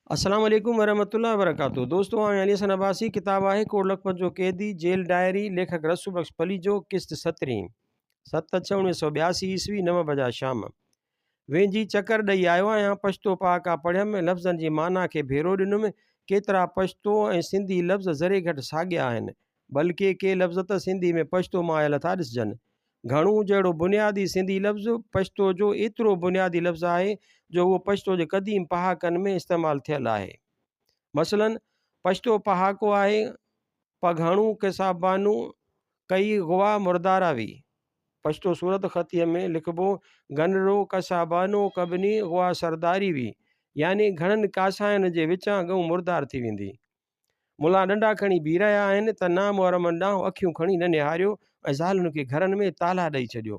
अस्सलाम वालेकुम वरहमतुल्लाहि वबरकातुहू। दोस्तों हाणे अली हसन अब्बासी किताब आहे कोड़ लखपत जो कैदी जेल डायरी। लेखक रसू बख्श पली जो किस्त 17 7/6/1982 ईस्वी 9 बजा शाम। वेंजी चकर ॾेई आयो आहियां पछतो पहाका पढ़ियमि लफ़्ज़नि जी माना खे भेरो ॾिनुमि। केतिरा पछतो ऐं सिंधी लफ़्ज़ ज़रे घटि साॻिया आहिनि, बल्कि के लफ़्ज़ त सिंधी में पछतो मां आयल था ॾिसजनि। घणो जहिड़ो बुनियादी सिंधी लफ़्ज़ पछतो जो एतिरो बुनियादी लफ़्ज़ आहे जो उहो पछतो जे क़दीम पहाकनि में इस्तेमालु थियलु आहे। मसलन पछतो पहाको आहे पघाणू किसाबानू कई गुवा मुर्दारावी। पछतो सूरत ख़तीअ में लिखिबो गनरो कसाबानो कबनी गुआ सरदारी हुई, यानी घणनि कासाइनि जे विचां गऊं मुर्दार थी वेंदी। मुला डंडा खणी बीह रहिया आहिनि त नामुहरमनि ॾांहुं अखियूं खणी न निहारियो ऐं ज़ालुनि खे घरनि में ताला ॾेई छॾियो।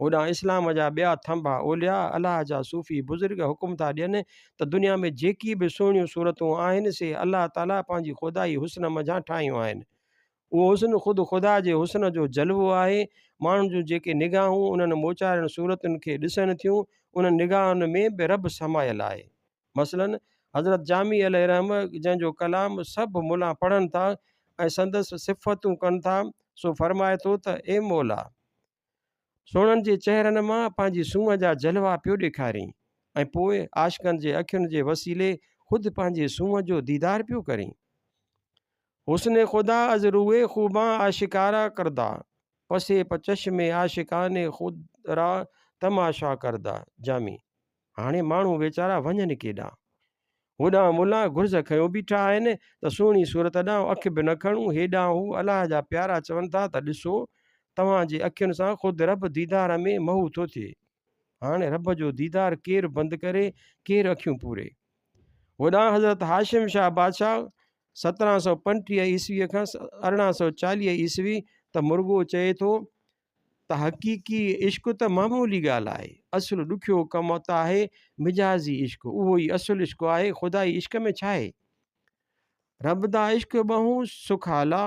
होॾां इस्लाम जा ॿिया थंभा ओलिया अलाह जा सूफ़ी बुज़ुर्ग हुकुम था ॾियनि त दुनिया में जेकी बि सुहिणियूं सूरतूं आहिनि से अलाह ताला पंहिंजी ख़ुदाई हुस्न मझां ठाहियूं आहिनि। उहो हुस्न ख़ुदि ख़ुदा जे हुस्न जो जलवो आहे। माण्हुनि जूं जेके निगाहूं उन्हनि मोचारनि सूरतुनि खे ॾिसनि थियूं, उन्हनि निगाहनि में बि रब समायल आहे। मसलन हज़रत जामी अलैहिर्रहम जंहिंजो कलाम सभु मुला पढ़नि था ऐं संदसि सिफ़तूं कनि था, सो फरमाए थो त ए मौला, सोणनि जे चहिरनि मां पंहिंजी सूंहं जा जलवा पियो ॾेखारीं ऐं पोइ आशिकनि जे अखियुनि जे वसीले ख़ुदि पंहिंजे सूंहं जो दीदार पियो करीं। हुस्न खुदा अज रुए खूबां आशिकारा करदा, पसे चश्मे आशिकाने खुदरा तमाशा करदा। जामी। हाणे माण्हू वीचारा वञनि केॾां? होॾां मुला घुर्ज़ खयों बीठा आहिनि त सुहिणी सूरत ॾांहुं अखि बि न खणूं, हेॾां हू अलाह जा प्यारा चवनि था त ॾिसो तव्हांजे अखियुनि सां ख़ुदि रब दीदार में महू थो थिए। हाणे रब जो दीदार केरु बंदि करे, केरु अखियूं पूरे? होॾां हज़रत हाशिम शाह बादशाह 1735 ईस्वीअ खां 1840 ईस्वी त मुर्गो चए थो त हक़ीक़ी इश्क त मामूली ॻाल्हि आहे, असुलु ॾुखियो कमु त आहे मिजाज़ी इश्क, उहो ई असुलु इश्क आहे। ख़ुदाई इश्क में छा आहे? रब दा इश्क ॿहूं सुखाला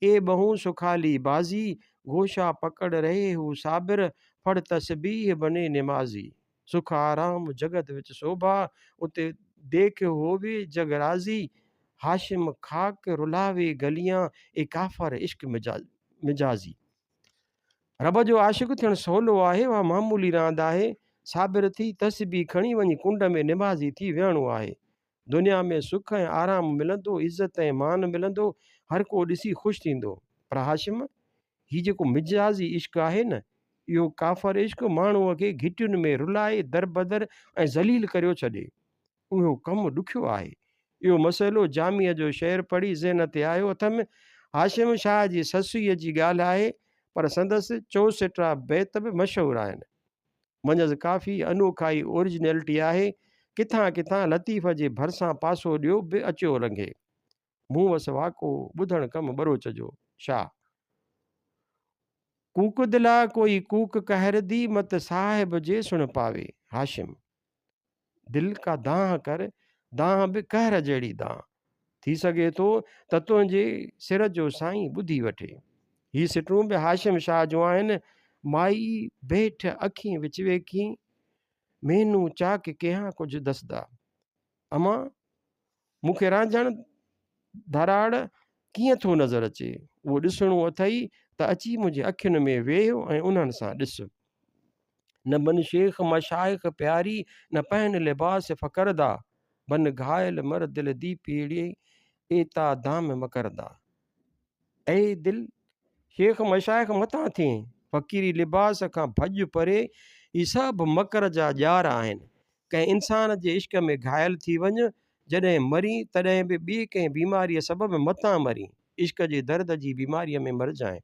ए ॿहूं सुखाली बाज़ी, गोशा पकड़ रहे हू साबिर फड़ तस्बीह बने निमाज़ी। सुख आराम जगत विच शोभा उते देख होवे जग राज़ी, हाशिम खाक रुलावे गलियां ए काफ़र इश्क मिजाज़ी। रब जो आशिक़ थियणु सवलो आहे, उहा मामूली रांदि आहे। साबिर थी तस्बीह खणी वञी कुंड में निमाज़ी थी विहणो आहे। दुनिया में सुख ऐं आराम मिलंदो, इज़त ऐं मान मिलंदो, हर को ॾिसी ख़ुशि थींदो। पर हाशिम, हीउ जेको मिजाज़ी इश्क आहे न, इहो काफ़र इश्क माण्हूअ खे घिटियुनि में रुलाए दर बदर ऐं ज़लील करियो छॾे। उहो कमु ॾुखियो आहे। इहो मसइलो जामीअ जो शेर पढ़ी ज़हन ते आयो अथमि। हाशिम शाह जी ससुईअ जी ॻाल्हि आहे, पर संदसि 64 बैत बि मशहूरु आहिनि। मंझंदि काफ़ी अनोखाई ओरिजिनैलिटी आहे। किथां किथां लतीफ़ जे भरिसां पासो ॾियो बि अचियो लंघे। मूं वसि वाको ॿुधणु कमु बरोच जो। शाह कूक दिला कोई कूक कहर दी मत साहिब जे सुण पावे। हाशिम दिल का दाह कर, दाह बि कहर जहिड़ी दाह थी सघे थो त तुंहिंजे सिर जो साईं ॿुधी वठे। ही सिटूं बि हाशिम शाह जो आहिनि। माई बेठ अखी विच वेखी, मेनू चाक कहिं कुझु दसदा। अमा मूंखे रांझण धराड़ कीअं थो नज़र अचे, उहो ॾिसणो अथई त अची मुंहिंजे अखियुनि में वेहो ऐं उन्हनि सां ॾिस। न बन शेख मशाइख प्यारी, न पहन लिबास फ़करदा, बन घायल मर दिल दी पीड़ी एता दाम मकरदा। ऐं दिल शेख मशाइख मथां थिए, फ़क़ीरी लिबास खां भॼ परे, ही सभु मकर जा ॼार आहिनि। कंहिं इंसान जे इश्क में घायल थी वञ, जॾहिं मरी तॾहिं बि ॿी कंहिं बीमारीअ सबबि मतां मरी, इश्क जे दर्द जी बीमारीअ में मरिजांइ।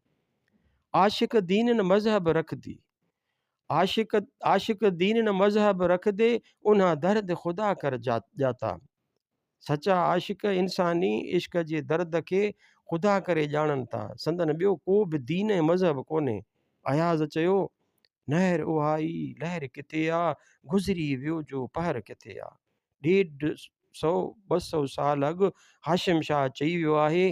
आशिक़ दीन न मज़हब रखदी, आशिक़ दीन न मज़हब रख दे, उन्हा दर्द ख़ुदा कर जाता। सचा आशिक़ इंसानी इश्क जे दर्द खे ख़ुदा करे ॼाणनि था। संदन ॿियो को बि दीन ऐं मज़हब कोन्हे। अयाज़ चयो नहर उहाई लहर किथे आ, गुज़री वियो जो पहर किथे आ। 150-200 साल अॻु हाशिम शाह चई वियो आहे,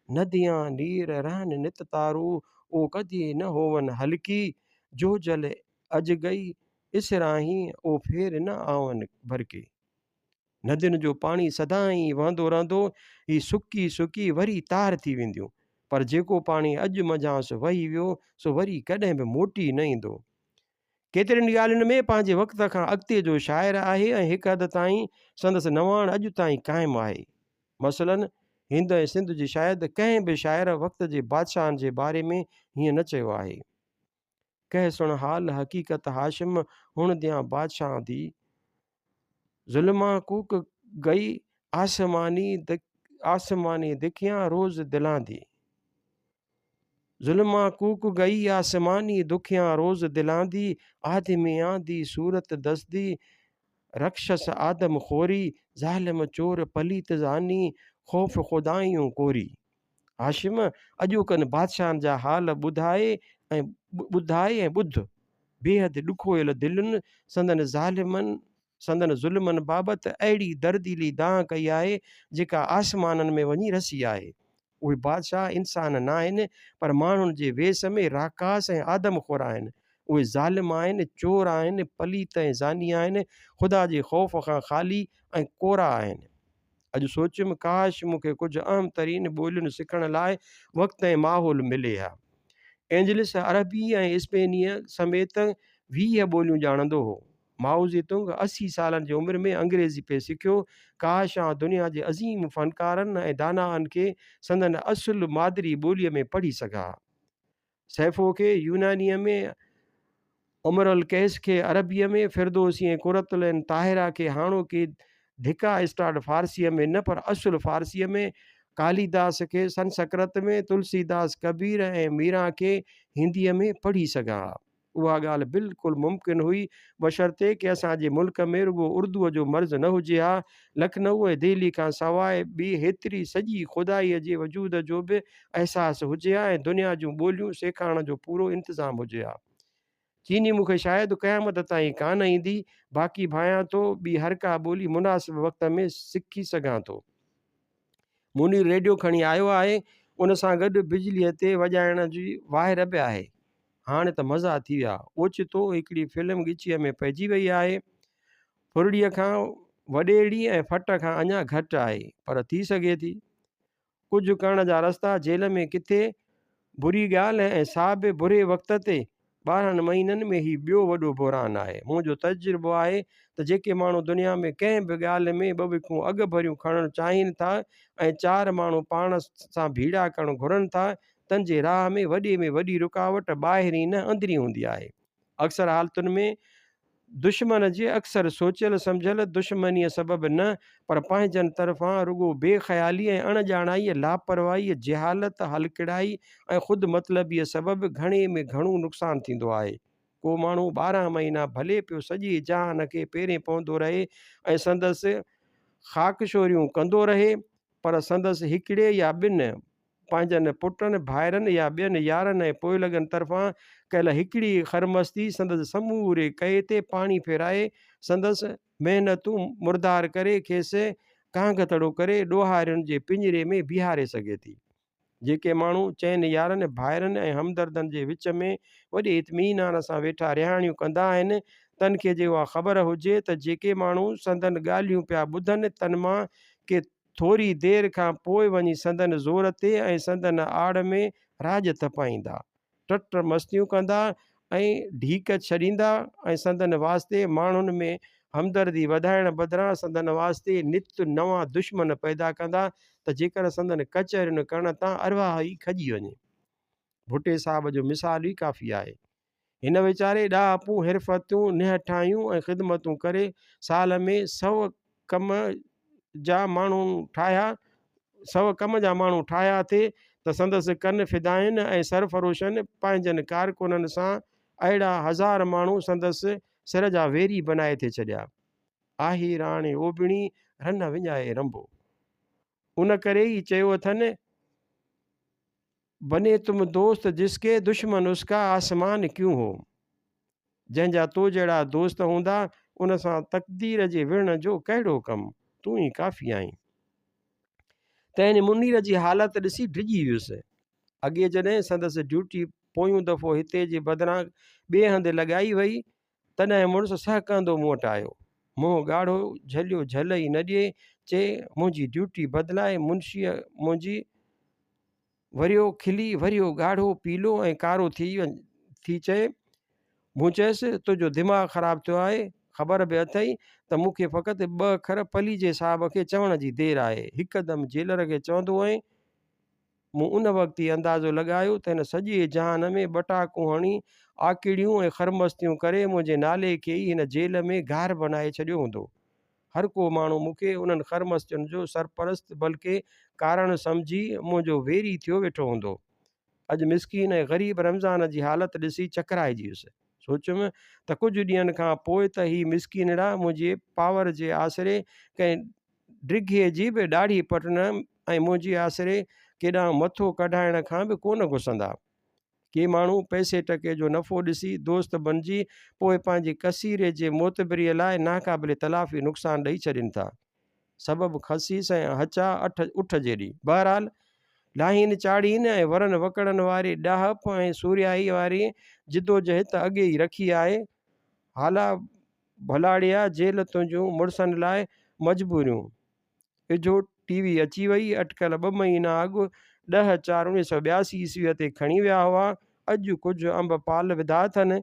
नदियां नीर रहन नित तारो, ओ कदे न होवन हल्की, जो जल अज गई इसराही, ओ फेर न आवन भर के। नदियुनि जो पाणी सदाईं वहंदो रहंदो, ही सुकी सुकी वरी तार थी वेंदियूं, पर जेको पाणी अॼु मंझांसि वही वियो सो वरी कॾहिं बि मोटी न ईंदो। केतिरनि ॻाल्हियुनि में पंहिंजे वक़्त खां अॻिते जो शाइरु आहे ऐं हिकु हद ताईं संदसि नवाण अॼु ताईं क़ाइमु आहे। मसलन हिंद ऐं सिंध जी शायदि कंहिं बि शाइर वक़्त जे बादशाहनि जे बारे में हीअं न चयो आहे। कह सुण हाल हक़ीक़त हाशिम हुण दियां बादशाह दी, ज़ुल्मा कूक गई आसमानी दिखियां रोज़ दिलां दी। ज़ुल्मा कूक गई आसमानी दुखियां रोज़ दिलां दी, आदमियां दी सूरत दसदी रक्षस आदम खोरी, ज़ालिम चोर पलीत ज़ानी ख़ौफ़ खुदायूं कोरी। हाशिम अॼोकनि बादशाहनि जा हाल ॿुधाए ऐं ॿुध बेहद ॾुखोयल दिलुनि संदन ज़ुल्मनि बाबति अहिड़ी दर्दीली दांह कई आहे जेका आसमाननि में वञी रसी आहे। उहे बादशाह इंसान न आहिनि, पर माण्हुनि जे वेस में राकास ऐं आदमखोर आहिनि। उहे ज़ालिम आहिनि, चोर आहिनि, पलीत ऐं ज़ानी आहिनि, ख़ुदा जे ख़ौफ़ खां ख़ाली ऐं कोरा आहिनि। अॼु सोचियुमि काश मूंखे कुझु अहम तरीन ॿोलियुनि सिखण लाइ वक़्तु ऐं माहौल मिले हा। एंजलिस अरबी ऐं स्पेनीअ समेत 20 ॿोलियूं ॼाणंदो हो। माओ ज़ेतुंग 80 सालनि जी उमिरि में अंग्रेज़ी पे सिखियो। काश आउं दुनिया जे अज़ीम फ़नकारनि ऐं दानाअनि खे संदन असुलु मादरी ॿोलीअ में पढ़ी सघां। सैफ़ो खे यूनानीअ में, उमरुल कैस खे अरबीअ में, फिरदौसी ऐं कुरतुल ऐं ताहिरा खे हाणोकी धिका स्टार्ट फ़ारसीअ में न पर असुलु फ़ारसीअ में, कालीदास खे संस्कृत में, तुलसीदास कबीर ऐं मीरा खे हिंदीअ में पढ़ी सघां। उहा ॻाल्हि बिल्कुलु मुमकिन हुई बशर्ते कि असांजे मुल्क में रुगो उर्दूअ जो मर्ज़ न हुजे हा। लखनऊ ऐं दिल्ली खां सवाइ ॿी हेतिरी सॼी खुदाईअ जे वजूद जो बि अहसासु हुजे हा ऐं दुनिया जूं ॿोलियूं सेखारण जो पूरो इंतिज़ाम हुजे हा। चीनी मूंखे शायदि क़यामत ताईं कान ईंदी, बाक़ी भायां थो ॿी हर का ॿोली मुनासिब वक़्त में सिखी सघां थो। मुनीर रेडियो खणी आयो आहे, उन सां गॾु बिजलीअ ते वॼाइण जी वाहिर बि आहे। हाणे त मज़ा थी विया। ओचितो हिकिड़ी फिल्म ॻिचीअ में पइजी वई आहे, फुरड़ीअ खां वॾेड़ी ऐं फट खां अञा घटि आहे, पर थी सघे थी। कुझु करण जा रस्ता जेल में किथे, बुरी ॻाल्हि ऐं सा बि बुरे वक़्त ते 12 महीननि में ही ॿियो वॾो बुरान आहे। मुंहिंजो तजुर्बो आहे त जेके माण्हू दुनिया में कंहिं बि ॻाल्हि में ॿ विखूं अॻु भरियूं खणणु चाहिनि था ऐं 4 माण्हू पाण सां भीड़ा करणु घुरनि था, तंहिंजे राह में वॾी रुकावट ॿाहिरीं न अंदरी हूंदी आहे। अक्सर हालतुनि में दुश्मन जे अक्सर सोचियल सम्झियल दुश्मनीअ सबबि न, पर पंहिंजनि तरफ़ां रुगो बेख़्याली ऐं अणॼाणाईअ, लापरवाही, जहालत, हलकिड़ाई ऐं ख़ुदि मतलबीअ सबबि घणे में घणो नुक़सानु थींदो आहे। को माण्हू 12 महीना भले पियो सॼे जहान खे पेरे पवंदो रहे ऐं संदसि ख़ाकशोरियूं कंदो रहे, पर संदसि हिकिड़े या ॿिनि पंहिंजनि पुटनि, भाइरनि या ॿियनि यारनि ऐं पोइलॻनि तरफ़ां कयल हिकिड़ी ख़रमस्ती संदसि समूरे कए ते पाणी फेराए, संदसि महिनतूं मुर्दार करे खेसि कांगतड़ो करे ॾोहारियुनि जे पिंजरे में बीहारे सघे थी। जेके माण्हू चइनि यारनि, भाइरनि ऐं हमदर्दनि जे विच में वॾे इत्मीनान सां वेठा रिहाणियूं कंदा आहिनि, तन खे जे उहा ख़बर हुजे त जेके माण्हू संदन ॻाल्हियूं पिया ॿुधनि, तन मां के थोरी देरि खां पोइ वञी संदन ज़ोर ते ऐं संदन आड़ में राज तपाईंदा, टट मस्तियूं कंदा ऐं ढीक छॾींदा ऐं संदन वास्ते माण्हुनि में हमदर्दी वधाइण बदिरां संदन वास्ते नित नवां दुश्मन पैदा कंदा, त जेकर संदन कचहरियुनि करण तां अरवाह ई खॼी वञे। भुटे साहब जो मिसाल ई काफ़ी आहे। हिन वीचारे ॾाहपूं हिरफ़तूं निहठायूं ऐं ख़िदमतूं करे साल में 100 कम जा माण्हू ठाहिया थे, त संदसि कन फिदाइन ऐं सरफरोशनि पंहिंजनि कारकुननि सां अहिड़ा 1000 माण्हू संदसि सिर जा वेरी बनाए थे छॾिया। आही राणे ओबिणी रन विञाए रंबो। उन करे ई चयो अथनि, बने तुम दोस्त जिसके दुश्मन उसका आसमान क्यों हो। जंहिंजा तो जहिड़ा दोस्त हूंदा, उन सां तक़दीर जे विढ़ण जो कहिड़ो कमु, तूं ई काफ़ी आहीं। तंहिं मुनीर जी हालत ॾिसी डिॼी वियुसि। अॻे जॾहिं संदसि ड्यूटी पोयों दफ़ो हिते जे बदिरां ॿिए हंधि लॻाई वई, तॾहिं मुड़ुसु सहकंदो मूं वटि आयो। मुंहुं ॻाढ़ो झलियो झल ई न ॾिए, चए मुंहिंजी ड्यूटी बदिलाए मुंशीअ मुंहिंजी वरियो खिली वरियो ॻाढ़ो पीलो ऐं कारो थी चए। मूं चयसि तुंहिंजो दिमाग़ु ख़राबु थियो आहे, ख़बर बि अथई त मूंखे फ़क़ति 2 अखर पली जे साहिब खे चवण जी देरि आहे। हिकदमि जेलर खे चवंदो हुअईं। मूं उन वक़्तु ई अंदाज़ो लॻायो त हिन सॼे जहान में ॿटाकूं हणी आकिड़ियूं ऐं ख़रमस्तियूं करे मुंहिंजे नाले खे ई हिन जेल में घार बनाए छॾियो हूंदो। हर को माण्हू मूंखे उन्हनि ख़रमस्तियुनि जो सरपरस्त बल्कि कारण सम्झी मुंहिंजो वेरी थियो वेठो हूंदो। अॼु मिसकीन ऐं ग़रीब रमज़ान जी हालत ॾिसी चकराइजी वियुसि। सोचियुमि त कुझु ॾींहंनि खां पोइ त ही मिसकीनड़ा मुंहिंजे पावर जे आसिरे कंहिं ड्रिघे जी बि ॾाढ़ी पटण ऐं मुंहिंजे आसिरे केॾांहुं मथो कढाइण खां बि कोन घुसंदा। के माण्हू पैसे टके जो नफ़ो ॾिसी दोस्त बणिजी पोइ पंहिंजी कसीरे जे मोतबरीअ लाइ नाक़ाबिल तलाफ़ी नुक़सान ॾेई छॾनि था। सबबु ख़सीस ऐं हचा उठ जेॾी। बहरहाल लाहीन चाढ़ीन ऐं वरन वकड़न वारे ॾाहप ऐं सूरियाई वारी जिदोजहद अॻे ई रखी आहे। हाला भलाड़िया जेल तुंहिंजूं मुड़सनि लाइ मजबूरियूं। इजो टीवी अची वई। अटकल 2 महीना अॻु 10/4/1982 ईस्वीअ ते खणी विया हुआ। अॼु कुझु अंब पाल विधा अथनि।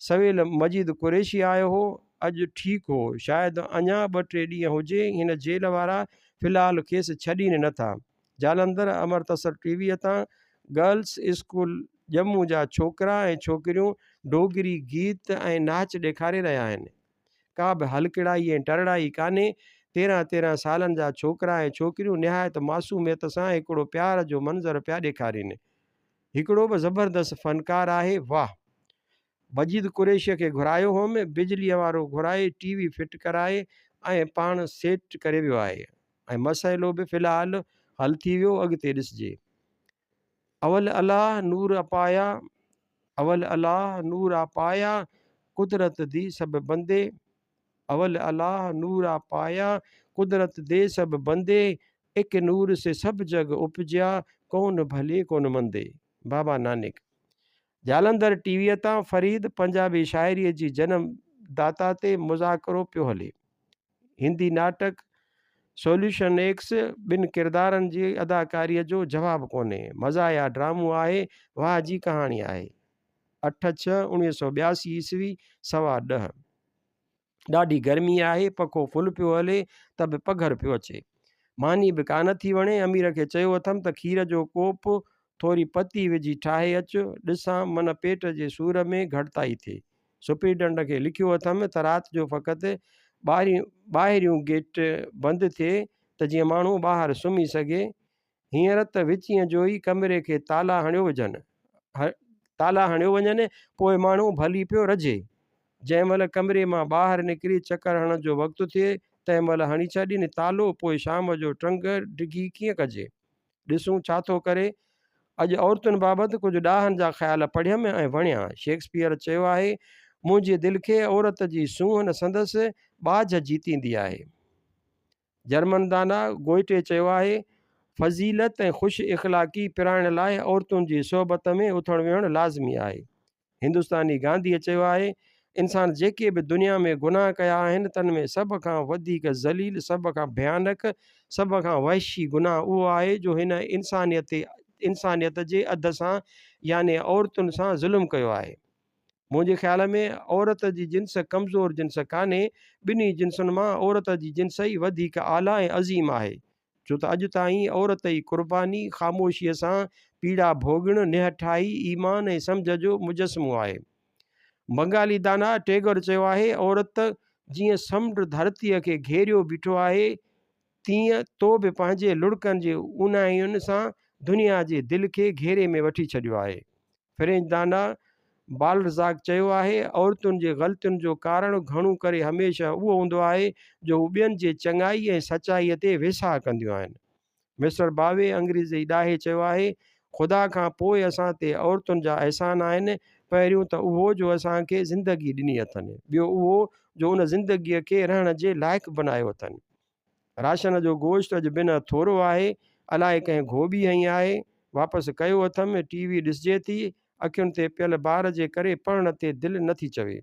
सवेल मजीद कुरैशी आयो हो। अॼु ठीकु हो, शायदि अञा 2-3 ॾींहं हुजे। हिन जेल वारा फ़िलहाल खेसि छॾीनि नथा। जालंधर अमृतसर टीवीअ तां गर्ल्स स्कूल ॼमू जा छोकिरा ऐं छोकिरियूं डोगरी गीत ऐं नाच ॾेखारे रहिया आहिनि। का बि हलकिड़ाई ऐं टरड़ाई कान्हे। 13-13 सालनि जा छोकिरा ऐं छोकिरियूं निहायत मासूमियत सां हिकिड़ो प्यार जो मंज़र पिया ॾेखारीनि। हिकिड़ो बि ज़बरदस्त फ़नकार आहे। वाह! मजीद कुरैशीअ खे घुरायो हुअमि। बिजलीअ वारो घुराए टीवी फिट कराए ऐं पाण सेट करे वियो आहे ऐं मसइलो बि फ़िलहाल हल थी वियो। अॻिते ॾिसिजे। अवल अलाह नूर अपाया, अवल अलाह नूर अपाया, कुदरत दी सब बंदे। अवल अलाह नूर अपाया, कुदरत दे सब बंदे। एक नूर से सब जग उपजिया, कौन भले कौन मंदे। बाबा नानक। जालंधर टीवीअ तां फ़रीद पंजाबी शाइरीअ जी जनम दाता ते मुज़ाकरो पियो हले। हिंदी नाटक सोल्यूशन एक्स 2 किरदारनि जी अदाकारीअ जो जवाबु कोन्हे। मज़ाया ड्रामो आहे। वाह जी कहाणी आहे। 8/6/1982 ईस्वी 10:15। ॾाढी गर्मी आहे। पखो फुल पियो हले त बि पघर पियो अचे। मानी बि कान थी वणे। अमीर खे चयो अथमि त खीर जो कोप थोरी पती विझी ठाहे अचु। ॾिसां मन पेट जे सूर में घटिताई थिए। सुपरीडंट खे लिखियो अथमि त राति जो फ़क़ति ॿाहिरियूं गेट बंदि थिए त जीअं माण्हू ॿाहिरि सुम्ही सघे। हींअर त विचीअ जो ई कमरे खे ताला हणियो वञनि। पोइ माण्हू भली पियो रझे। जंहिं महिल कमरे मां ॿाहिरि निकिरी चकर हणण जो वक़्तु थिए तंहिं महिल हणी छॾीनि तालो। पोइ शाम जो टंग डिघी कीअं कजे। ॾिसूं छा थो करे। अॼु औरतुनि बाबति कुझु ॾाहनि जा ख़्याल पढ़ियमि ऐं वणिया। शेक्सपियर चयो आहे, मुंहिंजे दिलि खे औरत जी सूंहं संदसि बाझ जीतींदी आहे। जर्मन दाना गोइटे चयो आहे, फ़ज़ीलत ऐं ख़ुशि इख़लाक़ी पिराइण लाइ औरतुनि जी सोबत में उथणु विहणु लाज़मी आहे। हिंदुस्तानी गांधीअ चयो आहे, इंसान जेके बि दुनिया में गुनाह कया आहिनि तन में सभ खां वधीक ज़लील, सभ खां भयानक, सभ खां वहशी गुनाह उहो आहे जो हिन इंसानियत जे अध सां याने औरतुनि सां ज़ुल्म कयो आहे। मुंहिंजे ख़्याल में औरत जी जिन्स कमज़ोर जिन्स कान्हे। ॿिन्ही जिन्सुनि मां औरत जी जिन्स ई वधीक आला ऐं अज़ीम आहे। छो त अॼु ताईं औरत जी क़ुर्बानी ख़ामोशीअ सां पीड़ा भोग॒णु निहठाई ईमान ऐं सम्झ जो मुजस्मो आहे। बंगाली दाना टैगोर चयो आहे, औरत जीअं समुंड धरतीअ खे घेरियो बीठो आहे तीअं तो बि पंहिंजे लुड़कनि जे ऊन्हाइयुनि सां दुनिया जे दिलि खे घेरे में वठी छॾियो आहे। फ्रेंच दाना बालज़ाक चयो आहे, औरतुनि जे ग़लतियुनि जो कारण घणो करे हमेशह उहो हूंदो आहे जो हू ॿियनि जे चङाई ऐं सचाईअ ते वेसाह कंदियूं आहिनि। मिस्टर बावे अंग्रेज़ी ॾाहे चयो आहे, ख़ुदा खां पोइ असां ते औरतुनि जा अहसान आहिनि। पहिरियों त उहो जो असांखे ज़िंदगी ॾिनी अथनि। ॿियो उहो जो उन ज़िंदगीअ खे रहण जे लाइक़ु बनायो अथनि। राशन जो गोश्त अॼु बिना थोरो आहे। अलाए कंहिं गोभी हई आहे। वापसि कयो अथमि। टीवी ॾिसिजे थी। अखियुनि ते पियल बार जे करे पढ़ण ते दिलि नथी चवे।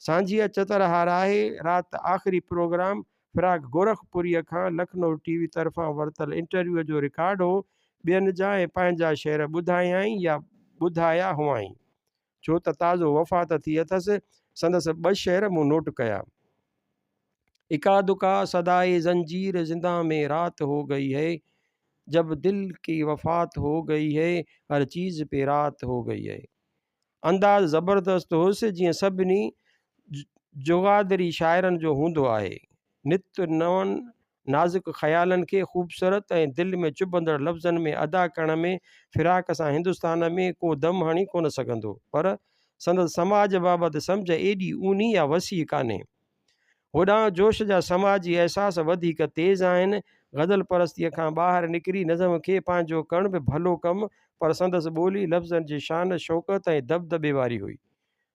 सांझीअ चतरहार आहे राति आख़िरी प्रोग्राम फिराक गोरखपुरीअ खां लखनऊ टीवी तरफ़ां वरितल इंटरव्यू जो रिकॉर्ड हो। ॿियनि जा ऐं पंहिंजा शेर ॿुधायई या ॿुधाया हुआई, छो त ताज़ो वफ़ात थी अथसि। संदसि 2 शेर मूं नोट कया। इका दुका सदाए जंजीर जिंदा में रात हो गई है, जब दिल की वफात हो गई है, हर चीज़ पे रात हो गई है। अंदाज़ ज़बरदस्त हुअसि जीअं सभिनी जुगादरी शाइरनि जो हूंदो आहे। नित नवनि नाज़ुक ख़्यालनि खे ख़ूबसूरत ऐं दिलि में चुभंदड़ लफ़्ज़नि में अदा करण में फ़िराक सां हिंदुस्तान में को दम हणी कोन सघंदो, पर संदसि समाज बाबति सम्झ एॾी ऊनी या वसी कान्हे। होॾां जोश जा समाजी अहसास वधीक तेज़ आहिनि। ग़ज़ल परस्तीअ खां ॿाहिरि निकिरी नज़म खे पंहिंजो करण बि भलो कमु, पर संदसि ॿोली लफ़्ज़नि जी शान शौक़त ऐं दबदबे वारी हुई।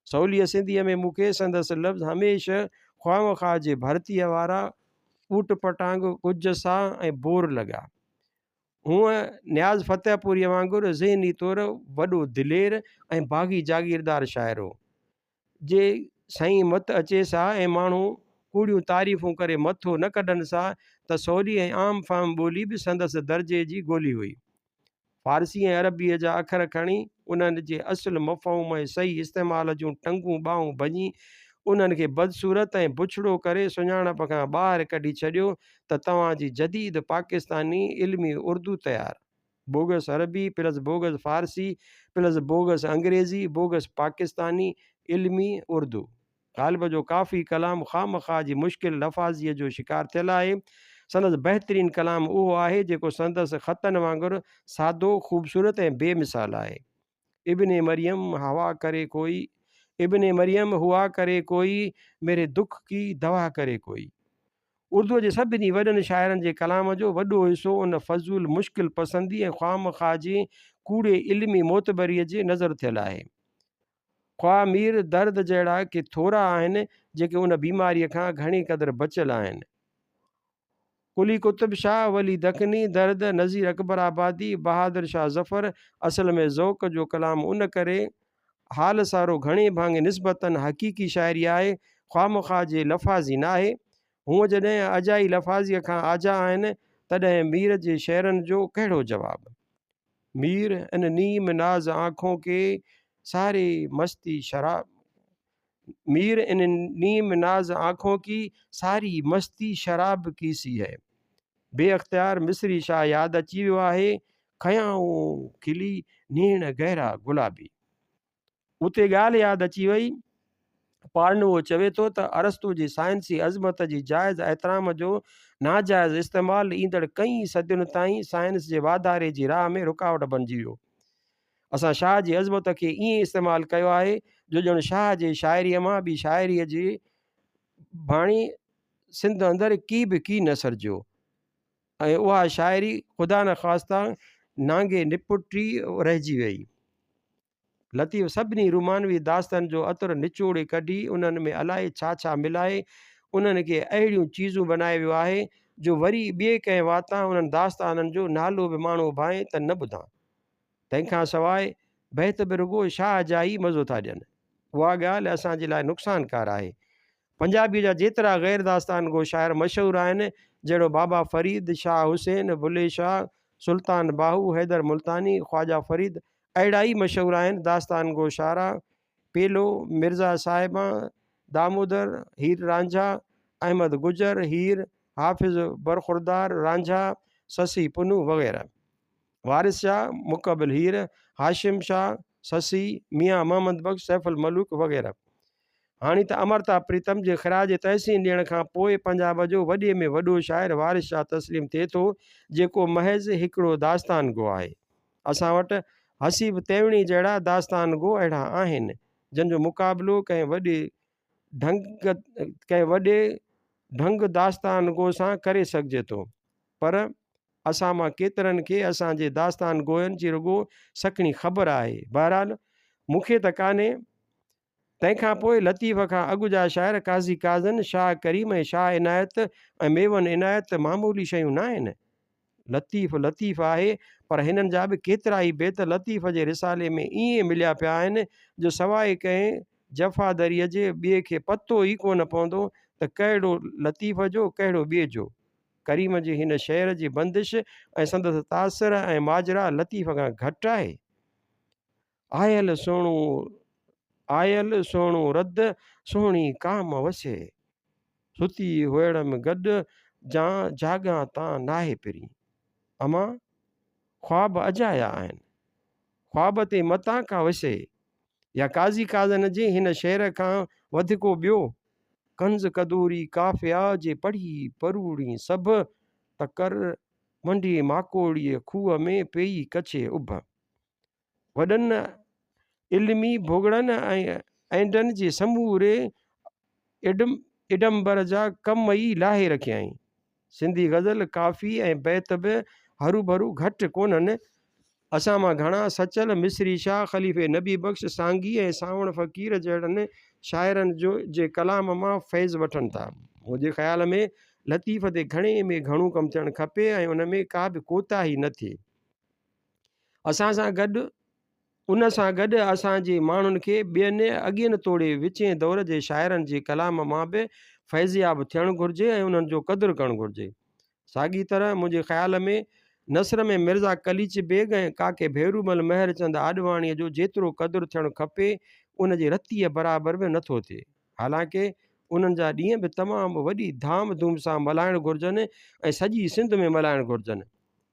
सवलीअ सिंधीअ में मूंखे संदसि लफ़्ज़ हमेशह ख़्वामख़्वाह जे भरतीअ वारा ऊट पटांग कुझ सा ऐं बोर लॻा। हूअं न्याज़ फतेहपुरीअ वांगुरु ज़हनी तौरु वॾो दिलेर ऐं बाग़ी जागीरदार शाइर हो। जे साईं मत अचे सा ऐं माण्हू कूड़ियूं तारीफ़ूं करे मथो न कढनि सा त सवली ऐं आम फाम ॿोली बि संदसि दर्जे जी ॻोल्ही हुई। फ़ारसी ऐं अरबीअ जा अखर खणी उन्हनि जे असुलु मफ़हूम ऐं सही इस्तेमाल जूं टंगूं ॿाहूं भञी उन्हनि खे बदसूरत ऐं बुछड़ो करे सुञाणप खां ॿाहिरि कढी छॾियो त तव्हांजी जदीद पाकिस्तानी इल्मी उर्दू तयारु। बोगस अरबी प्लस बोगस फ़ारसी प्लस बोगस अंग्रेज़ी बोगस पाकिस्तानी इल्मी उर्दू। ग़ालिब जो काफ़ी कलाम ख़ामख़्वाह जी मुश्किल लफ़ाज़ीअ जो शिकार थियल आहे। संदसि बहितरीनु कलाम उहो आहे जेको संदसि ख़तनि वांगुरु सादो ख़ूबसूरत ऐं बेमिसाल आहे। इब्ने मरियम हवा करे कोई, इब्ने मरियम हुआ करे कोई, मेरे दुख की दवा करे कोई। उर्दूअ जे सभिनी वॾनि शाइरनि जे कलाम जो वॾो हिसो उन फज़ूल मुश्किल पसंदी ऐं ख़्वामख़्वाह जी कूड़े इल्मी मोतबरीअ जे नज़र थियल आहे। ख़्वाह मीर दर्द जहिड़ा के थोरा आहिनि जेके उन बीमारीअ खां घणी क़दुरु बचियल आहिनि। कुली कुतुब शाह वली दखनी दर्द नज़ीर अकबर आबादी बहादुर शाह ज़फ़र असल में ज़ौक़ जो कलाम उन करे हाल सारो घणे भाङे निस्बतन हक़ीक़ी शाइरी आहे, ख़्वामख़्वाह जे लफ़ाज़ी न आहे। हूअं जॾहिं अजाई लफ़ाज़ीअ खां आजा आहिनि तॾहिं मीर जे शेरनि जो कहिड़ो जवाबु। मीर इन नीम नाज़ आँखों के सारे मस्ती शराब, मीर इन नीम नाज आँखों की सारी मस्ती शराब की सी है। बेअख्तियार मिस्री शाह यादि अची वियो आहे, खयाऊं खिली नीण गहरा गुलाबी। उते ॻाल्हि यादि अची वई, पाणिवो चवे थो त अरस्तु जी साइंसी अज़मत जी जाइज़ एतिराम जो नाजाइज़ इस्तेमालु ईंदड़ कई सदियुनि ताईं साइंस जे वाधारे जी राह में रुकावट बणिजी वियो। असां शाह जी अज़मत खे ईअं इस्तेमालु कयो आहे जो ॼण शाह जे शाइरीअ मां ॿी शाइरीअ जी भाणी सिंध अंदरि की न सरजियो ऐं उहा शाइरी ख़ुदा न ख़ास्ता नांगे निपुटी रहिजी वई। लतीफ़ सभिनी रुमानवी दास्तनि जो अतरु निचोड़े कढी उन्हनि में अलाए छा छा मिलाए उन्हनि खे अहिड़ियूं चीज़ूं बनाए वियो आहे जो वरी ॿिए कंहिं वाता उन्हनि दास्ताननि जो नालो बि माण्हू भाए त न ॿुधां। तंहिंखां सवाइ बहित बि रुॻो शाह जा ई मज़ो था ॾियनि। उहा ॻाल्हि असांजे लाइ नुक़सानकार आहे। पंजाबीअ जा जेतिरा ग़ैर दास्तान गो शाइर मशहूरु आहिनि जहिड़ो बाबा फ़रीद, शाह हुसैन, बुले शाह, सुल्तान बाहू, हैदर मुल्तानी, ख्वाजा फ़रीद अहिड़ा ई मशहूरु आहिनि दास्तान गो शारा, पेलो, मिर्ज़ा साहिबा, दामोदर, हीर रांझा, अहमद गुजर, हीर, हाफ़िज़ बरखुरदार रांझा, ससी पुनू वग़ैरह। वारिस शाह, मुक़बिल हीर, हाशिम शाह, ससी, मियाँ मोहम्मद बख्श, सैफुल मलूक वग़ैरह। हाणे त अमरता प्रीतम जे ख़िराज तहसीन ॾियण खां पोइ पंजाब जो वॾे में वॾो शाइर वारिस शाह तस्लीम थिए थो जेको महज़ हिकिड़ो दास्तान गो आहे। असां वटि हसीब तेवणी जहिड़ा दास्तान गो अहिड़ा आहिनि जंहिंजो मुक़ाबिलो कंहिं वॾे ढंग दास्तान गो सां करे सघिजे थो, पर असां मां केतिरनि खे असांजे दास्तान गोयनि जी रुॻो सखणी ख़बर आहे। बहरहाल मूंखे त कान्हे। तंहिंखां पोइ लतीफ़ खां अॻु जा शाइर काज़ी काज़न, शाह करीम ऐं शाह इनायत ऐं मेवन इनायत मामूली शयूं न आहिनि। लतीफ़ लतीफ़ आहे, पर हिननि जा बि केतिरा ई बेत लतीफ़ जे रिसाले में ईअं मिलिया पिया आहिनि जो सवाइ कंहिं जफ़ादारीअ जे ॿिए खे पतो ई कोन पवंदो त कहिड़ो लतीफ़ जो कहिड़ो ॿिए जो। करीम जी हिन शहर जी बंदिश ऐं संदसि तासिर ऐं माजरा लतीफ़ खां घटि आहे। आयल सोणू रद सोहणी काम वसे, सुती हुअड़म गॾु जाॻां तां नाहे पिरी। अमा ख्वाब अजाया आहिनि, ख्वाब ते मतां का वसे, या काज़ी काज़न जे हिन शहर खां वधि को ॿियो। कंज़ कदूरी काफ़िया जे पढ़ी परूड़ी सभ, त कर मंडी माकोड़ीअ खूह में पेई कछे उभ। वॾनि इल्मी भुगड़नि ऐं एंडनि जे समूरे इडंबर जा कम ई लाहे रखियई। सिंधी गज़ल काफ़ी ऐं बैत बि हरू भरू घटि कोन्हनि। असां मां घणा सचल मिस्री शाह, ख़लीफ़े नबी बख़्श सांगी ऐं सावण फ़क़ीर जहिड़नि शाइरनि जे कलाम मां फैज़ वठनि था। मुंहिंजे ख़्याल में लतीफ़ ते घणे में घणो कमु थियणु खपे ऐं उन में का बि कोताही न थिए। उन सां गॾु असांजे माण्हुनि खे ॿियनि अॻियनि तोड़े विचें दौर जे शाइरनि जे कलाम मां बि फैज़याब थियणु घुरिजे ऐं उन्हनि जो क़दुरु करणु घुरिजे। साॻी तरह मुंहिंजे ख़्याल में नसर में मिर्ज़ा कलीच बेग ऐं काके भेरूमल मेहरचंद आॾवाणीअ जो जेतिरो क़दुरु थियणु खपे उन जे रतीअ बराबरि बि नथो थिए। हालांकि उन्हनि जा ॾींहं बि तमामु वॾी धाम धूम सां मल्हाइणु घुरिजनि ऐं सॼी सिंध में मल्हाइणु घुरिजनि।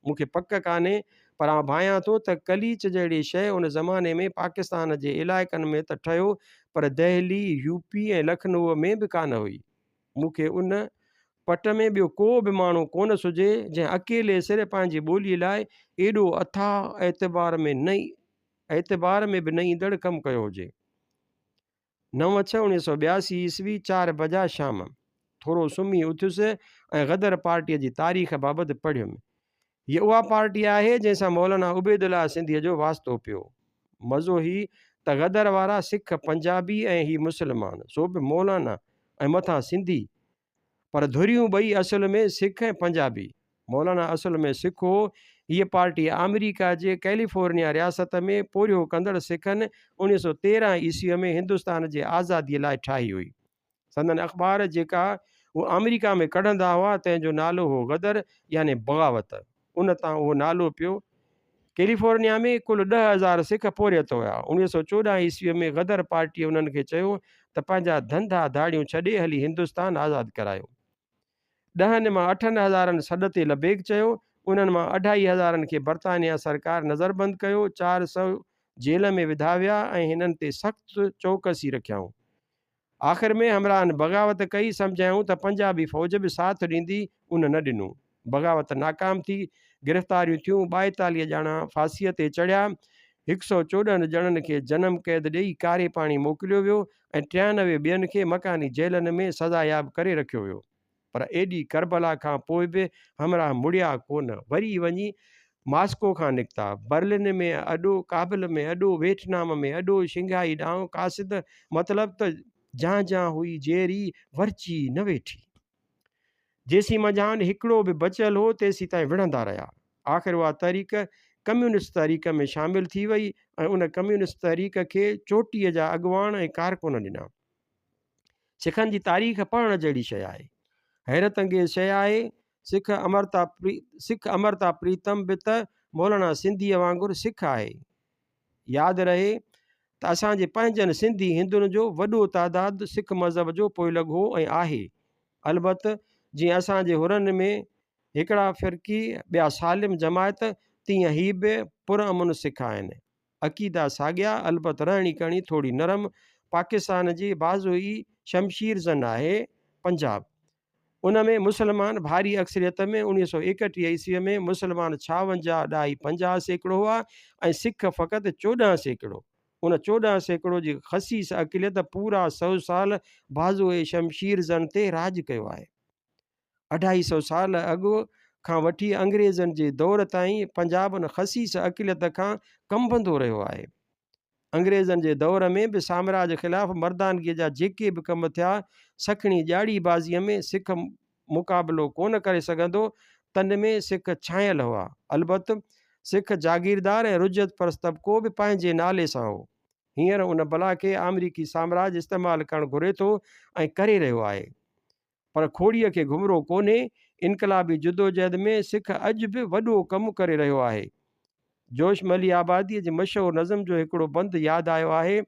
मूंखे पक कान्हे, पर आउं भायां थो त कलीच जहिड़ी शइ उन ज़माने में पाकिस्तान जे इलाइक़नि में त ठहियो, पर दहली, यूपी ऐं लखनऊ में बि कान हुई। मूंखे उन पट में ॿियो को बि माण्हू कोन सुझे जंहिं अकेले सिर पंहिंजी ॿोलीअ लाइ एॾो अथाह एतबार में बि न ईंदड़ कमु कयो हुजे। 9/6/1982 ईस्वी 4 बजा शाम थोरो सुम्ही उथियुसि ऐं गदर पार्टीअ जी तारीख़ बाबति पढ़ियुमि। हीअ उहा पार्टी आहे जंहिंसां मौलाना उबैदुल्लाह सिंधीअ जो वास्तो पियो। मज़ो ही त गदर वारा सिख पंजाबी ऐं ही मुस्लमान, सो बि मौलाना ऐं मथां सिंधी, पर धुरियूं ॿई असल में सिख ऐं पंजाबी। मौलाना असल में सिख हो। हीअ पार्टी अमेरिका जे कैलिफोर्निया रियासत में पोरियो कंदड़ सिखनि 1913 ईस्वीअ में हिंदुस्तान जे आज़ादीअ लाइ ठाही हुई। संदन अख़बार जेका उहो अमेरिका में कढंदा हुआ तंहिंजो नालो हो गदर यानी बग़ावत। उन तां उहो नालो पियो। कैलिफोर्निया में कुल 10,000 सिख पोरियत हुआ। 1914 ईस्वीअ में गदर पार्टीअ उन्हनि खे चयो त पंहिंजा धंधा धाड़ियूं छॾे हली हिंदुस्तान आज़ादु करायो। 10 मां 8,000 सॾ ते लबेग चयो। उन्हनि मां 2,500 खे बरतानिया सरकार नज़रबंदि कयो, 400 जेल में विधा विया ऐं हिननि ते सख़्तु चौकसी रखियाऊं। आख़िर में हमराहन बग़ावत कई, सम्झायूं त पंजाबी फ़ौज बि साथ ॾींदी, उन न ॾिनो। बग़ावत नाकाम थी, गिरफ़्तारियूं थियूं, 42 ॼणा फांसीअ ते चढ़िया, 114 ॼणनि खे जनम क़ैद ॾेई कारे पाणी मोकिलियो वियो ऐं 93 ॿियनि खे मकानी जेलनि में सज़ायाब करे रखियो वियो। पर एॾी करबला खां पोइ बि हमराह मुड़िया कोन, वरी वञी मास्को खां निकिता, बर्लिन में अॾो, काबिल में अॾो, वियतनाम में अॾो, शिंघाई ॾांहुं कासिद, मतिलबु त जहाँ हुई जेरी वरची न वेठी। जेसी मजान हिकिड़ो बि बचियल हो तेसी ताईं विढ़ंदा रहिया। आख़िर उहा तहरीक कम्यूनिस्ट तहरीक में शामिल थी वई ऐं उन कम्यूनिस्ट तहरीक खे चोटीअ जा अॻुवान ऐं कारकुन ॾिना। सिखनि जी तारीख़ पढ़ण जहिड़ी शइ आहे। हैरत अंगेज़ शइ आहे। सिख अमरता प्रीतम बि त मौलाना सिंधीअ वांगुरु सिख आहे। यादि रहे त असांजे पंहिंजनि सिंधी हिंदुनि जो वॾो तादादु सिख मज़हब जो पोइलॻ हो ऐं आहे। अलबत जीअं असांजे हुरनि में हिकिड़ा फ़िरकी ॿिया सालिम जमायत, तीअं ही बि पुरअमन सिख आहिनि। अक़ीदा साॻिया, अलबत रहणी करणी थोरी नरम। पाकिस्तान जी बाज़ो ई शमशीर ज़न आहे पंजाब। उन में मुसलमान भारी अक्सरियत में 1931 ईस्वीअ में मुसलमान 56.50% हुआ ऐं सिख फ़क़ति 14%। उन 14% जी ख़सीस अक़लियत पूरा 100 साल बाज़ो ए शमशीर ज़न ते राज कयो आहे। 250 साल अॻु खां वठी अंग्रेज़नि जे दौर ताईं पंजाब उन ख़सीस अक़लियत खां कंबंदो रहियो आहे। अंग्रेज़नि जे दौर में बि साम्राज्य ख़िलाफ़ु मर्दानगीअ जा जेके बि कम थिया, सखणी ॼाड़ी बाज़ीअ में सिख मुक़ाबिलो कोन करे सघंदो, तन में सिख छायल हुआ। अलबत सिख जागीरदार ऐं रुजत परस्त तबिको बि पंहिंजे नाले सां हो। हींअर उन बला खे अमरीकी साम्राज्य इस्तेमालु करणु घुरे थो ऐं करे रहियो आहे। पर खोड़ीअ खे घुमरो कोन्हे। इनकलाबी जदोजहद में सिख अॼु बि वॾो कमु करे रहियो आहे। जोशमली आबादीअ जे मशहूरु नज़म जो हिकिड़ो बंदु यादि आयो आहे।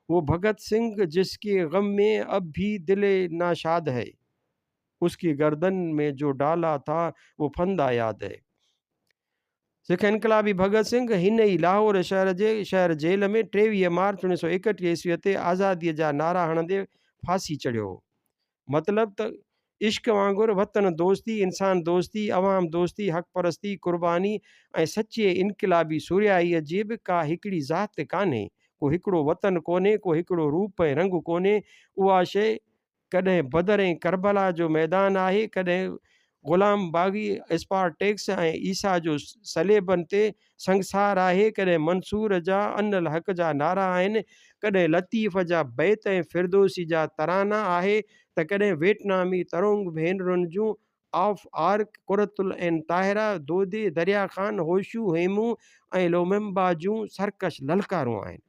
वो भगत सिंह जिसके गम में अब भी दिले नाशाद है, उसकी गर्दन में जो डाला था वो फंदा याद है। सिख इनकलाबी भगत सिंह हिन ई लाहौर शहर जेल में 23 मार्च 1931 ईस्वीअ ते आज़ादीअ जा नारा हणंदे फांसी चढ़ियो। मतिलब त इश्क वांगुरु वतन दोस्ती, इंसान दोस्ती, अवाम दोस्ती, हक़ परस्ती, कुर्बानी ऐं सचे इनकलाबी सुरियाईअ जी बि का हिकिड़ी ज़ात कान्हे। को हिकिड़ो वतन कोन्हे, को हिकिड़ो रूप ऐं रंग कोन्हे। उहा शइ कॾहिं बदर ऐं करबला जो मैदान आहे, कॾहिं ग़ुलाम बाग़ी स्पार्टेक्स ऐं ईसा जो सलेबनि ते संसार आहे, कॾहिं मंसूर जा अनल हक़ जा नारा आहिनि, कॾहिं लतीफ़ जा बैत ऐं फिरदोसी जा तराना आहे, त कॾहिं वियतनामी तरोंग भेनरुनि जूं ऑफ आर्क, कुरतुल ऐं ताहिरा, दोदे, दरिया ख़ान, होशू, हेमू ऐं लोमेम्बा जूं सरकश ललकारूं आहिनि।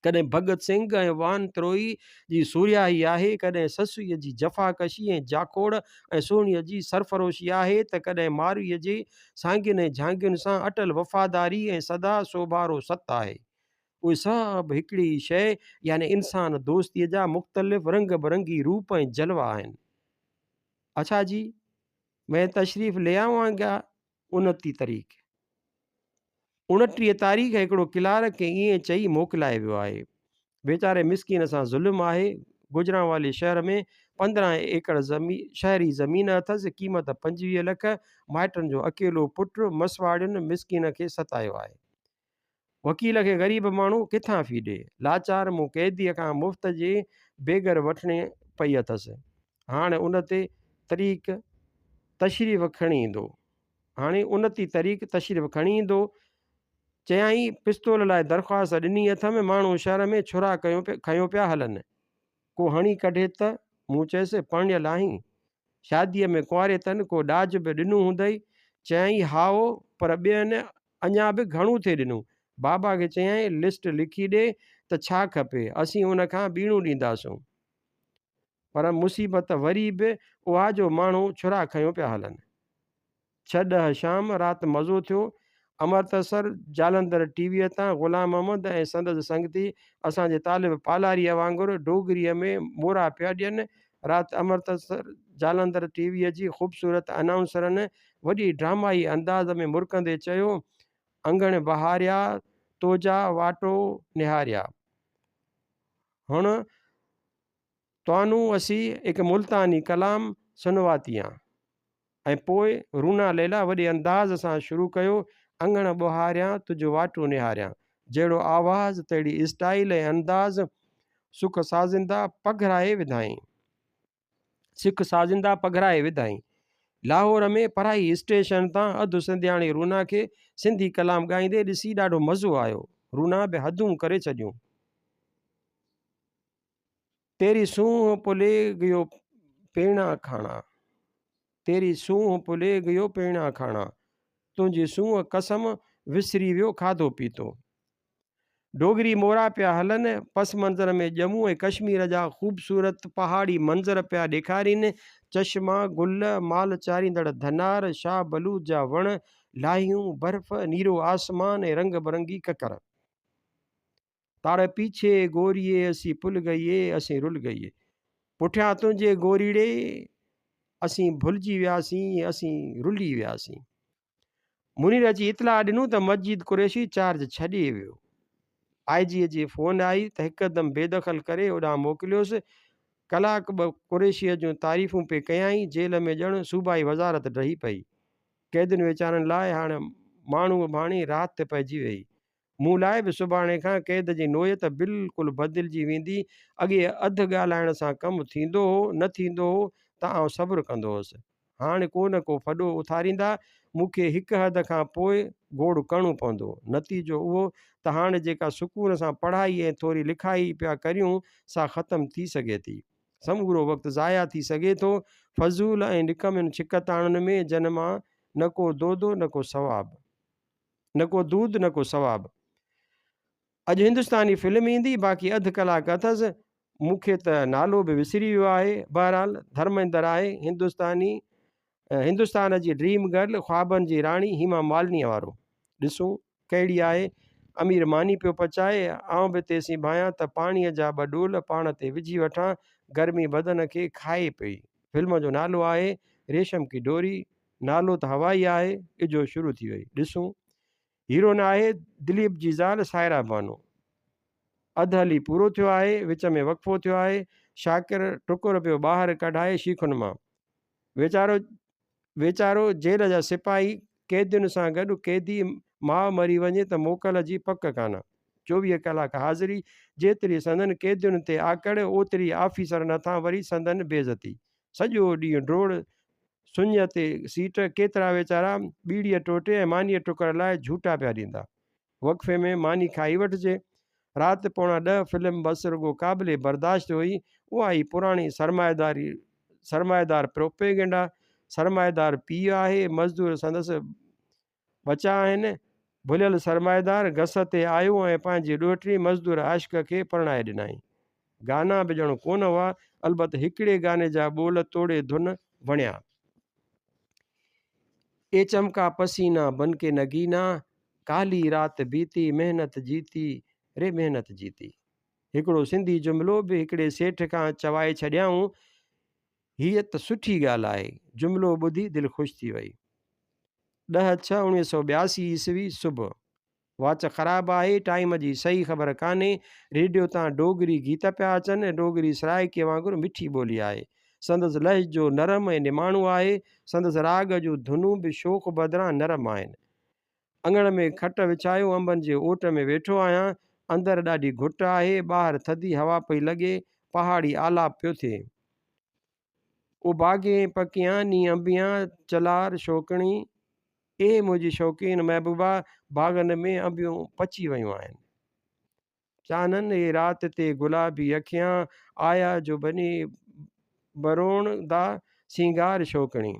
कॾहिं भगत सिंह ऐं वान त्रोई जी सूरियाई आहे, कॾहिं ससुईअ जी जफ़ाकशी ऐं जाखोड़ ऐं सोणीअ जी सरफरोशी आहे, त कॾहिं मारुईअ जे सांगियुनि ऐं झांगियुनि सां अटल वफ़ादारी ऐं सदा सोभारो सत आहे। उहे सभु हिकिड़ी शइ यानी इंसान दोस्तीअ जा मुख़्तलिफ़ रंग बिरंगी रूप ऐं जलवा आहिनि। अच्छा जी, मैं तशरीफ़ ले आवांगा 29 तारीख़। 29 तारीख़ हिकिड़ो क्लार्क खे ईअं चई मोकिलाए वियो आहे। वेचारे मिसकिन सां ज़ुल्म आहे। गुजरांवाली शहर में 15 एकड़ शहरी ज़मीन अथसि, क़ीमत 25 लख। माइटनि जो अकेलो पुटु मसवाड़ियुनि मिसकिन खे सतायो आहे। वकील खे ग़रीब माण्हू किथां फी ॾे। लाचार मूं कैदीअ खां मुफ़्त जे बेगर वठणी पई अथसि। हाणे उन ते तारीख़ तशरीफ़ खणी ईंदो। हाणे 29 तारीख़ तशरीफ़ खणी ईंदो। चयाईं पिस्तौल लाइ दरख़्वास्त ॾिनी अथमि। माण्हू शहर में छुरा खयो पिया हलनि। को हणी कढे त मूं चयसि पढ़ियल आहीं, शादीअ में कुंवारे तन, को ॾाज बि ॾिनो हूंदई। चयाईं हाओ, पर ॿियनि अञा बि घणो थिए ॾिनो। बाबा खे चयाईं लिस्ट लिखी ॾे त छा खपे, असीं उन खां ॿीणो ॾींदासूं। पर मुसीबत वरी बि उहा जो माण्हू छुरा खयो पिया हलनि। 6 शाम राति मज़ो थियो। अमृतसर जालंधर टीवीअ तां ग़ुलाम अहमद ऐं संदसि संगती असांजे तालिब पालारीअ वांगुरु डोगरीअ में मोरा पिया ॾियनि। राति अमृतसर जालंधर टीवीअ जी ख़ूबसूरत अनाउंसरनि वॾी ड्रामाई अंदाज़ में मुरकंदे चयो, अंगण बहारिया तोजा वाटो निहारिया। हुण तव्हानू असी हिकु मुल्तानी कलाम सुनवातियां। ऐं पोइ रूना लैला वॾे अंदाज़ सां शुरू कयो, अंगण ॿुहारियां तुंहिंजो वाटो निहारियां। जहिड़ो आवाज़ तहिड़ी स्टाइल ऐं अंदाज़ सुख साज़िंदा पघराए विधाई। सिख साज़िंदा पघराए विधाई। लाहौर में पढ़ाई स्टेशन तां अधु सिंधियाणी रूना खे सिंधी कलाम ॻाईंदे ॾिसी ॾाढो मज़ो आयो। रूना बि हदूं करे छॾियूं। तेरी सूंह पुले गयो पेणा खाना, तेरी सूंह पुले गयो पेणा खाना, तुंहिंजी सूंह कसम विसरी वियो खाधो पीतो। डोगरी मोरा पिया हलनि। पस मंज़र में ॼमूं ऐं कश्मीर जा ख़ूबसूरत पहाड़ी मंज़र पिया ॾेखारीनि। चश्मा, गुल, माल चारींदड़ धनार, शाह बलूत जा वण, लाहियूं, बर्फ़, नीरो आसमान ऐं रंग बिरंगी ककर। तार पीछे गोरिए असी पुल गईए असीं रुल गईए, पुठियां तुंहिंजे गोरीड़े असीं भुलिजी वियासीं, असीं रुली वियासीं। मुनीर अची इतला ॾिनूं त मस्जिद कुरैशी चार्ज छॾे वियो। आईजीअ जी फ़ोन आई त हिकदमि बेदख़ल करे होॾां मोकिलियोसि। कलाक ॿ कुरैशीअ जूं तारीफ़ूं पे कयाईं। जेल में ॼण सूबाई वज़ारत रही पई। कैदियुनि वीचारनि लाइ हाणे माण्हू भाणी राहत ते पइजी वई। मूं लाइ बि सुभाणे खां कैद जी नोयत बिल्कुलु बदिलजी वेंदी। अॻे अधु ॻाल्हाइण सां कमु थींदो हो, न थींदो हो त आउं सब्र कंदो हुअसि। हाणे को न को फॾो उथारींदा, मूंखे हिकु हद खां पोइ घोड़ करिणो पवंदो। नतीजो उहो त हाणे जेका सुकून सां पढ़ाई ऐं थोरी लिखाई पिया करियूं सा ख़तमु थी सघे थी। समूरो वक़्तु ज़ाया थी सघे थो फज़ूल ऐं निकमियुनि छिकताणनि में, जन मां न को दोदो न को सवाबु, न को दूध न को सवाबु। अॼु हिंदुस्तानी फिल्म ईंदी, बाक़ी अधु कलाक अथसि, मूंखे त नालो बि विसरी वियो आहे। बहरहाल धर्मेंद्र आहे हिंदुस्तान जी ड्रीम गर्ल, ख्वाबनि जी राणी हेमा मालिनीअ वारो। ॾिसूं कहिड़ी आहे। अमीर मानी पियो पचाए, आउं बि तेसीं भायां त पाणीअ जा ॿ डोल पाण ते विझी वठां, गर्मी बदन खे खाए पई। फिल्म जो नालो आहे रेशम की डोरी। नालो त हवाई आहे। इजो शुरू थी वई। ॾिसूं हीरोइन आहे दिलीप जी ज़ाल सायरा बानो। अधु हली पूरो थियो आहे, विच में वक़फ़ो थियो आहे। शाकिर टुकुर पियो ॿाहिरि कढाए शीखुनि मां। वेचारो जेल जा सिपाही कैदियुनि सां गॾु कैदी माउ मरी वञे त मोकल जी पक कान। 24 कलाक हाज़िरी, जेतिरी संदन कैदियुनि ते आकड़, ओतिरी आफ़ीसर नथा वरी संदन बेज़ती। सॼो ॾींहुं ड्रोड़, सुञ ते सीट, केतिरा वीचारा ॿीड़ीअ टोटे ऐं मानीअ टुकर लाइ झूटा पिया ॾींदा। वक़फ़े में मानी खाई वठिजे। राति 9:45 फिल्म बस रुगो क़ाबिले बर्दाश्त हुई। उहा ई पुराणी सरमाएदार प्रोपेगेंडा। सरमाएदार पीउ आहे, मज़दूर संदसि बचा आहिनि। भुलियल सरमाएदार घस ते आयो ऐं पंहिंजी ॾोहिटी मज़दूर आशिक़ खे परणाए ॾिनई। गाना बि ॼण कोन हुआ, अलबत हिकिड़े गाने जा ॿोल तोड़े धुन वणिया। ए चमका पसीना बन के नगीना, काली रात बीती मेहनत जीती रे मेहनत जीती। हिकिड़ो सिंधी जुमिलो बि हिकिड़े सेठ खां चवाए छॾियाऊं, हीअ त सुठी ॻाल्हि आहे। जुमिलो ॿुधी दिलि ख़ुशि थी वई। 10/6/1982 ईस्वी सुबुह। वाच ख़राबु आहे, टाइम जी सही ख़बर कान्हे। रेडियो तां डोगरी गीत पिया अचनि। डोगरी सराइकीअ वांगुरु मिठी ॿोली आहे। संदसि लहजो नरम ऐं निमाणो आहे। संदसि राग जूं धुनूं बि शोख बदिरां नरम आहिनि। अंगण में खट विछायो, अंबनि जे ओट में वेठो आहियां। अंदरि ॾाढी घुट आहे, ॿाहिरि थधी हवा पई लॻे। पहाड़ी आलाप पियो थिए। ओ बागें पकियां नी अंबियां चलार शौकणी, ए मुंहिंजी शौक़ीन महबूबा, बाग़नि में अंबियूं पची वियूं आहिनि। चानन ए रात ते गुलाबी अखियां, आया जो बनी बरोण दा सिंगार शौकणी।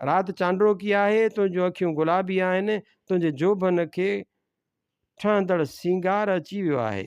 राति चांड्रो की आहे, तुंहिंजूं अखियूं गुलाबी आहिनि। तुंहिंजे जोबन खे ठहंदड़ सिंगार अची वियो आहे।